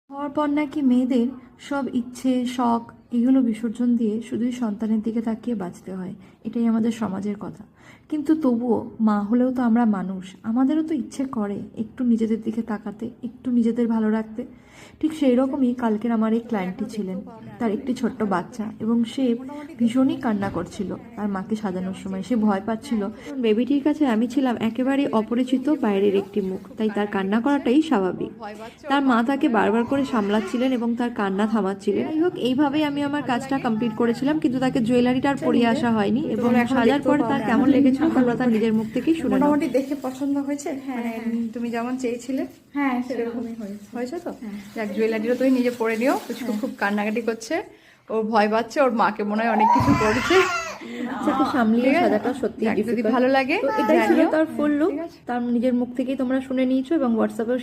হওয়ার পর নাকি মেয়েদের সব ইচ্ছে শখ এগুলো বিসর্জন দিয়ে শুধুই সন্তানের দিকে তাকিয়ে বাঁচতে হয়, এটাই আমাদের সমাজের কথা। কিন্তু তবুও মা হলেও তো আমরা মানুষ, আমাদেরও তো ইচ্ছে করে একটু নিজেদের দিকে তাকাতে, একটু নিজেদের ভালো রাখতে। ঠিক সেই রকমই কালকের আমার এই ক্লায়েন্টটি ছিলেন। তার একটি ছোট্ট বাচ্চা এবং সে ভীষণই কান্না করছিল তার মাকে সাজানোর সময়, সে ভয় পাচ্ছিল। বেবিটির কাছে আমি ছিলাম একেবারে অপরিচিত বাইরের একটি মুখ, তাই তার কান্না করাটাই স্বাভাবিক। তার মা তাকে বারবার করে সামলাচ্ছিলেন এবং তার কান্না থামাচ্ছিলেন। যাই হোক, এইভাবেই আমি আমার কাজটা কমপ্লিট করেছিলাম, কিন্তু তাকে জুয়েলারিটা আর পরিয়ে আসা হয়নি। এবং সাজার পরে তার কেমন লেগেছিল তোমরা তার নিজের মুখ থেকেই শুনে নাও। মোটামুটি দেখে পছন্দ হয়েছে। মানে তুমি যেমন চেয়েছিলে হ্যাঁ সেরকমই হয়েছে। হয়েছে তো। যাক, জুয়েলারিও তুমি নিজে পরে নিও। পুচকু খুব কান্নাকাটি করছে, ওর ভয় পাচ্ছে, ওর মাকে মনে হয় অনেক কিছু করেছে। বাচ্চাকে সামলিয়ে সাজাটা সত্যি যদি ভালো লাগে এটাই ছিল তার ফুল লুক। তার নিজের মুখ থেকেই তোমরা শুনে নিয়েছো এবং হোয়াটসঅ্যাপেও